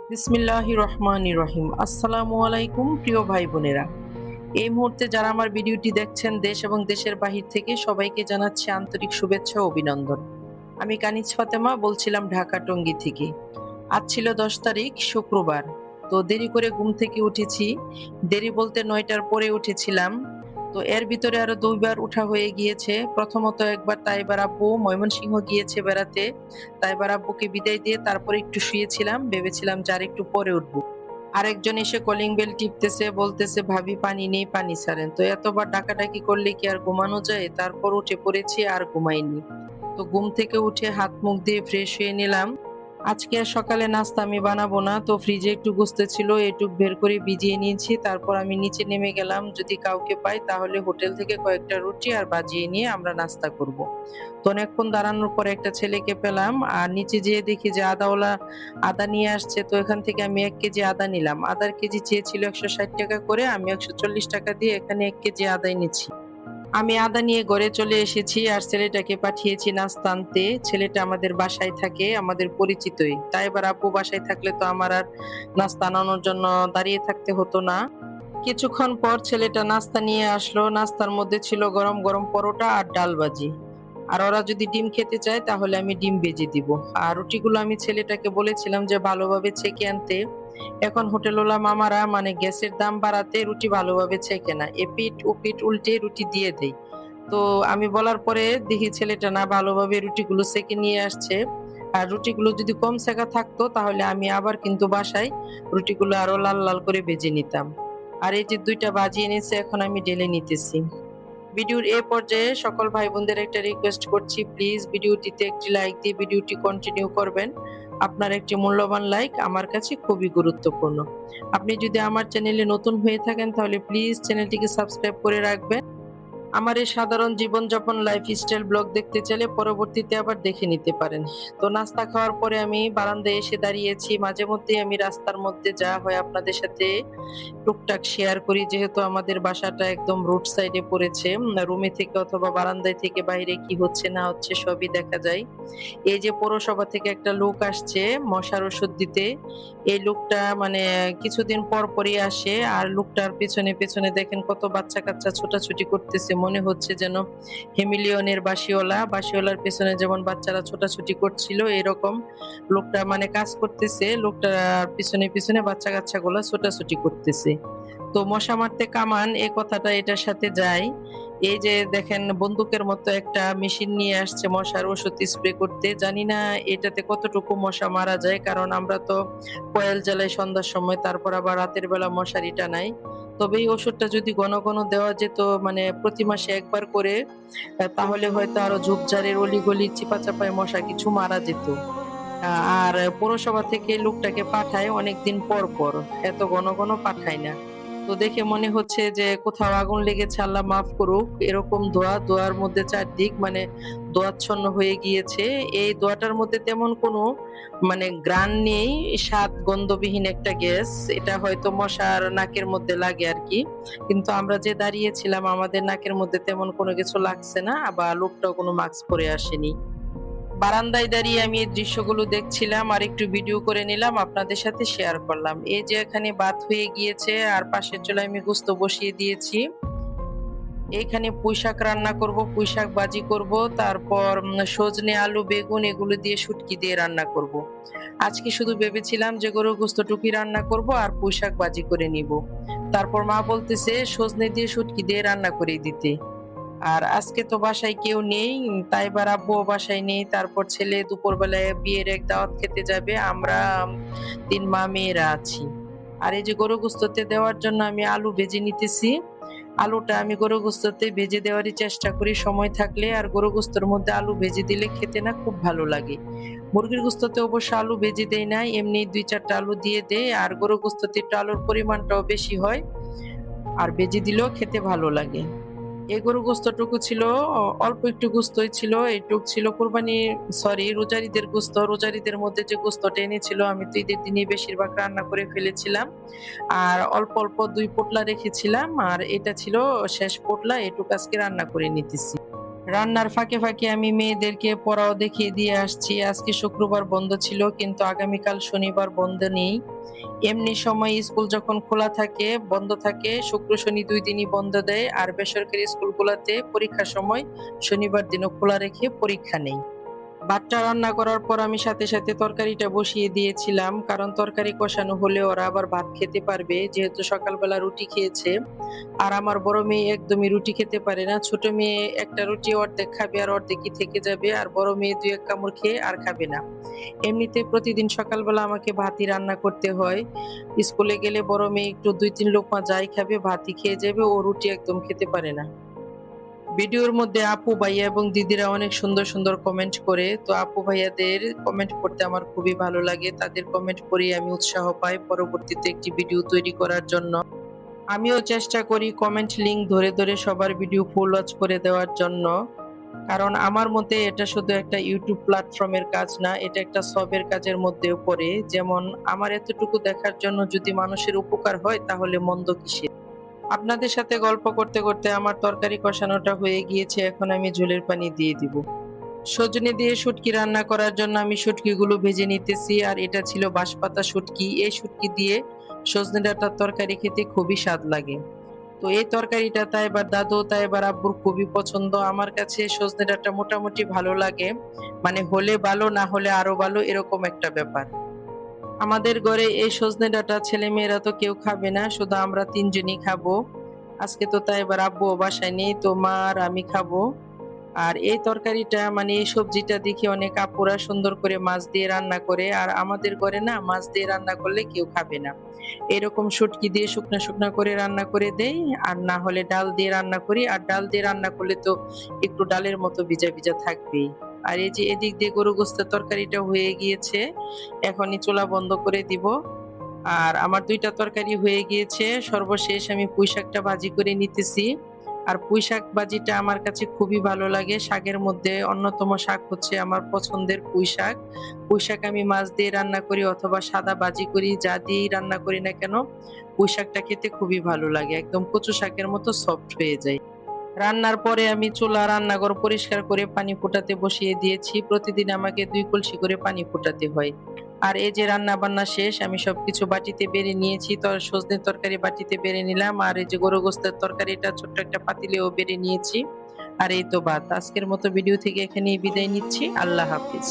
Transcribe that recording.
বিসমিল্লাহির রহমানির রহিম। আসসালামু আলাইকুম প্রিয় ভাই বোনেরা। এই মুহূর্তে যারা আমার ভিডিওটি দেখছেন দেশ এবং দেশের বাহির থেকে সবাইকে জানাচ্ছি আন্তরিক শুভেচ্ছা ও অভিনন্দন। আমি কানিজ ফাতেমা বলছিলাম ঢাকা টঙ্গী থেকে। আজ ছিল ১০ তারিখ শুক্রবার। তো দেরি করে ঘুম থেকে উঠেছি। দেরি বলতে ৯টার পরে উঠেছিলাম। তো এর ভিতরে আরো ২ বার উঠা হয়ে গিয়েছে। প্রথমত একবার তাইবার আব্বু ময়মনসিংহ গিয়েছে বেড়াতে। তাইবার আব্বুকে বিদায় দিয়ে তারপরে একটু শুয়েছিলাম। ভেবেছিলাম যে আরেকটু পরে উঠবো। আরেকজন এসে কলিং বেল টিপতেছে, বলতেছে ভাবি পানি নেই, পানি ছাড়েন। তো এতবার ডাকাডাকি করলে কি আর ঘুমানো যায়? তারপর উঠে পড়েছি, আর ঘুমাইনি। তো ঘুম থেকে উঠে হাত মুখ দিয়ে ফ্রেশ হয়ে নিলাম। আজকে আর সকালে নাস্তা আমি বানাবো না। তো ফ্রিজে একটু গোস্ত ছিল, এটুক বের করে ভিজিয়ে নিয়েছি। তারপর আমি নিচে নেমে গেলাম। যদি কাউকে পাই তাহলে হোটেল থেকে কয়েকটা রুটি আর বাজিয়ে নিয়ে আমরা নাস্তা করব। তো অনেকক্ষণ দাঁড়ানোর পরে একটা ছেলেকে পেলাম। আর নিচে যেয়ে দেখি যে আদাওয়ালা আদা নিয়ে আসছে। তো এখান থেকে আমি ১ কেজি আদা নিলাম। আদার কেজি চেয়েছিল ৳১৬০ করে। আমি ৳১৪০ দিয়ে এখানে ১ কেজি আদাই নিচ্ছি। আমি আদা নিয়ে ঘরে চলে এসেছি আর ছেলেটাকে পাঠিয়েছি নাস্তা আনতে। ছেলেটা আমাদের বাসায় থাকে, আমাদের পরিচিতই। তাই এবার আব্বু বাসায় থাকলে তো আমার আর নাস্তা আনানোর জন্য দাঁড়িয়ে থাকতে হতো না। কিছুক্ষণ পর ছেলেটা নাস্তা নিয়ে আসলো। নাস্তার মধ্যে ছিল গরম, গরম পরোটা আর ডাল ভাজি। আর ওরা যদি ডিম খেতে চায় তাহলে আমি ডিম ভেজে দিব। আর রুটিগুলো আমি ছেলেটাকে বলেছিলাম যে ভালোভাবে ছেঁকে আনতে। এখন হোটেলওয়ালা মামারা মানে গ্যাসের দাম বাড়াতে রুটি ভালোভাবে ছেঁকে না। এপিঠ ওপিঠ উল্টে রুটি দিয়ে দেয়। তো আমি বলার পরে দেখি ছেলেটা না ভালোভাবে রুটিগুলো সেঁকে নিয়ে আসছে। আর রুটিগুলো যদি কম সেঁকা থাকতো তাহলে আমি আবার কিন্তু বাসায় রুটিগুলো আরো লাল, লাল করে ভেজে নিতাম। আর এই যে ২ টা ভাজি এনেছে এখন আমি ঢেলে নিতেছি। ভিডিওর এ পর্যায়ে সকল ভাই বোনদের একটা রিকোয়েস্ট করছি, প্লিজ ভিডিওটিতে একটি লাইক দিয়ে ভিডিওটি কন্টিনিউ করবেন। আপনার একটি মূল্যবান লাইক আমার কাছে খুবই গুরুত্বপূর্ণ। আপনি যদি আমার চ্যানেলে নতুন হয়ে থাকেন তাহলে প্লিজ চ্যানেলটিকে সাবস্ক্রাইব করে রাখবেন। আমার এই সাধারণ জীবনযাপন লাইফস্টাইল ব্লগ দেখতে চাইলে পরবর্তীতে আবার দেখে নিতে পারেন। তো নাস্তা খাওয়ার পরে আমি বারান্দায় এসে দাঁড়িয়েছি। মাঝে মধ্যেই আমি রাস্তার মধ্যে যা হয় আপনাদের সাথে টুকটাক শেয়ার করি, যেহেতু আমাদের বাসাটা একদম রোড সাইডে পড়েছে। রুমে থেকে অথবা বারান্দায় থেকে বাইরে কি হচ্ছে না হচ্ছে সবই দেখা যায়। এই যে পৌরসভা থেকে একটা লোক আসছে মশার ওষুধ দিতে। এই লোকটা মানে কিছুদিন পর পরই আসে। আর লোকটার পেছনে, পেছনে দেখেন কত বাচ্চা-কাচ্চা ছোটাছুটি করতেছে। মনে হচ্ছে যেন হেমিলিয়নের বাঁশিওয়ালা। বাঁশিওয়ালার পেছনে যেমন বাচ্চারা ছোটাছুটি করছিল এরকম লোকটা মানে কাজ করতেছে। লোকটার পিছনে, পিছনে বাচ্চা-কাচ্চাগুলা ছোটাছুটি করতেছে। তো মশা মারতে কামান এ কথাটা এটার সাথে যায়। এই যে দেখেন বন্দুকের মতো একটা মেশিন নিয়ে আসছে মশার ওষুধ স্প্রে করতে। জানি না এটাতে কতটুকু মশা মারা যায়। কারণ আমরা তো কয়েল জ্বালাই সন্ধ্যার সময়, তারপর আবার রাতের বেলা মশারি টানাই। তবে এই ওষুধটা যদি ঘন, ঘন দেওয়া যেত মানে প্রতি মাসে ১ বার করে তাহলে হয়তো আরো ঝোপঝাড়ের অলিগলি চিপাচাপায় মশা কিছু মারা যেত। আ আর পৌরসভা থেকে লোকটাকে পাঠায় অনেকদিন পর, পর। এত ঘন, ঘন পাঠায় না। তো দেখে মনে হচ্ছে যে কোথাও আগুন লেগেছে, আল্লাহ মাফ করুক। এরকম ধোঁয়া, ধোঁয়ার মধ্যে চারদিক মানে দোয়াচ্ছন্ন হয়ে গিয়েছে। এই ধোঁয়াটার মধ্যে তেমন কোনো মানে ঘ্রাণ নেই, স্বাদ গন্ধবিহীন একটা গ্যাস। এটা হয়তো মশার নাকের মধ্যে লাগে আরকি। কিন্তু আমরা যে দাঁড়িয়েছিলাম আমাদের নাকের মধ্যে তেমন কোনো কিছু লাগছে না বা লোকটাও কোনো মাস্ক পরে আসেনি। বারান্দায় দাঁড়িয়ে আমি এই দৃশ্যগুলো দেখছিলাম আর একটু ভিডিও করে নিলাম, আপনাদের সাথে শেয়ার করলাম। এই যে এখানে ভাত হয়ে গিয়েছে আর পাশের চুলায় আমি গোস্ত বসিয়ে দিয়েছি। এইখানে পুঁইশাক রান্না করব, পুঁইশাক ভাজি করব, তারপর সজনে, আলু, বেগুন এগুলো দিয়ে শুটকি দিয়ে রান্না করব। আজকে শুধু ভেবেছিলাম যে গরুর গোস্তটুকুই রান্না করব আর পুঁইশাক ভাজি করে নিব। তারপর মা বলতেছে সজনে দিয়ে শুটকি দিয়ে রান্না করে দিতে। আর আজকে তো বাসায় কেউ নেই। তাই এবার আব্বুও বাসায় নেই। তারপর ছেলে দুপুরবেলায় বিয়ের এক দাওয়াত খেতে যাবে। আমরা ৩ মা-মেয়েরা আছি। আর এই যে গরু গোস্ততে দেওয়ার জন্য আমি আলু ভেজে নিতেছি। আলুটা আমি গরু গোস্ততে ভেজে দেওয়ারই চেষ্টা করি সময় থাকলে। আর গরু গোস্তর মধ্যে আলু ভেজে দিলে খেতে না খুব ভালো লাগে। মুরগির গোস্ততে অবশ্য আলু ভেজে দেই না। এমনি ২-৪ টা আলু দিয়ে দেই। আর গরু গোস্ততে একটু আলুর পরিমাণটাও বেশি হয়। আর ভেজে দিলেও খেতে ভালো লাগে। এই গরু গোস্তটুকু ছিল অল্প একটু গোস্তই ছিল। এইটুক ছিল রোজার ঈদের গোস্ত। রোজার ঈদের মধ্যে যে গোস্তটা এনেছিল আমি তো ঈদের দিনেই বেশিরভাগ রান্না করে ফেলেছিলাম। আর অল্প, অল্প ২ পোটলা রেখেছিলাম। আর এটা ছিল শেষ পোটলা। এটুক আজকে রান্না করে নিতেছি। রান্নার ফাঁকে ফাঁকে আমি মেয়েদেরকে পড়াও দেখিয়ে দিয়ে আসছি। আজকে শুক্রবার বন্ধ ছিল, কিন্তু আগামীকাল শনিবার বন্ধ নেই। এমনি সময় স্কুল যখন খোলা থাকে বন্ধ থাকে, শুক্র শনি ২ দিনই বন্ধ দেয়। আর বেসরকারি স্কুলগুলাতে পরীক্ষার সময় শনিবার দিনও খোলা রেখে পরীক্ষা নেই। ভাতটা রান্না করার পর আমি সাথে সাথে তরকারিটা বসিয়ে দিয়েছিলাম, কারণ তরকারি কষানো হলে ওরা আবার ভাত খেতে পারবে, যেহেতু সকালবেলা রুটি খেয়েছে। আর আমার বড় মেয়ে একদমই রুটি খেতে পারে না। ছোট মেয়ে একটা রুটি অর্ধেক খাবে আর অর্ধেকই থেকে যাবে, আর বড় মেয়ে ২-১ কামড় খেয়ে আর খাবে না। এমনিতে প্রতিদিন সকালবেলা আমাকে ভাতই রান্না করতে হয়। স্কুলে গেলে বড় মেয়ে একটু ২-৩ লোকমা যাই খাবে ভাতই খেয়ে যাবে, ও রুটি একদম খেতে পারে না। ভিডিওর মধ্যে আপু ভাইয়া এবং দিদিরা অনেক সুন্দর সুন্দর কমেন্ট করে, তো আপু ভাইয়াদের কমেন্ট পড়তে আমার খুবই ভালো লাগে। তাদের কমেন্ট পড়ে আমি উৎসাহ পাই পরবর্তীতে একটি ভিডিও তৈরি করার জন্য। আমিও চেষ্টা করি কমেন্ট লিঙ্ক ধরে ধরে সবার ভিডিও ফুল ওয়াচ করে দেওয়ার জন্য, কারণ আমার মতে এটা শুধু একটা ইউটিউব প্ল্যাটফর্মের কাজ না, এটা একটা সবের কাজের মধ্যেও পড়ে। যেমন আমার এতটুকু দেখার জন্য যদি মানুষের উপকার হয়, তাহলে মন্দ কিসের। আপনাদের সাথে গল্প করতে করতে আমার তরকারি কষানোটা হয়ে গিয়েছে, এখন আমি ঝোলের পানি দিয়ে দিব। সজনে দিয়ে শুটকি রান্না করার জন্য আমি শুটকিগুলো ভেজে নিতেছি, আর এটা ছিল বাঁশপাতা শুটকি। এই শুটকি দিয়ে সজনে ডাঁটার তরকারি খেতে খুবই স্বাদ লাগে। তো এই তরকারিটা তাই এবার দাদু তাই এবার আব্বুর খুবই পছন্দ। আমার কাছে সজনে ডাঁটা মোটামুটি ভালো লাগে, মানে হলে ভালো না হলে আরো ভালো, এরকম একটা ব্যাপার। আমাদের ঘরে এই সজনে ডাঁটা ছেলে মেয়েরা তো কেউ খাবে না, শুধু আমরা ৩ জনই খাবো। আজকে তো তাই এবার আব্বুও বাসায় নেই, তো মা আর আমি খাবো। আর এই তরকারিটা মানে এই সবজিটা দেখি অনেক আপুরা সুন্দর করে মাছ দিয়ে রান্না করে, আর আমাদের ঘরে না মাছ দিয়ে রান্না করলে কেউ খাবে না। এরকম শুটকি দিয়ে শুকনা শুকনা করে রান্না করে দেই, আর না হলে ডাল দিয়ে রান্না করি। আর ডাল দিয়ে রান্না করলে তো একটু ডালের মতো ভিজা ভিজা থাকবেই। আর এই যে এদিক দিয়ে গরু গোস্তের তরকারিটা হয়ে গিয়েছে, এখনই চুলা বন্ধ করে দিব। আর আমার ২ টা তরকারি হয়ে গিয়েছে। সর্বশেষ আমি পুঁইশাকটা ভাজি করে নিতেছি। আর পুঁইশাক ভাজিটা আমার কাছে খুবই ভালো লাগে। শাকের মধ্যে অন্যতম শাক হচ্ছে আমার পছন্দের পুঁইশাক। পুঁইশাক আমি মাছ দিয়ে রান্না করি অথবা সাদা ভাজি করি, যা দিয়েই রান্না করি না কেন, পুঁইশাকটা খেতে খুবই ভালো লাগে। একদম কচু শাকের মতো সফট হয়ে যায়। রান্নার পরে আমি চুলা রান্নাঘর পরিষ্কার করে পানি ফোটাতে বসিয়ে দিয়েছি। প্রতিদিন আমাকে ২ কলসি করে পানি ফোটাতে হয়। আর এই যে রান্না বান্না শেষ, আমি সবকিছু বাটিতে বেড়ে নিয়েছি। সজনের তরকারি বাটিতে বেড়ে নিলাম, আর এই যে গরু গোস্তের তরকারিটা ছোট্ট একটা পাতিলেও বেড়ে নিয়েছি। আর এই তো ভাত। আজকের মতো ভিডিও থেকে এখানেই বিদায় নিচ্ছি। আল্লাহ হাফিজ।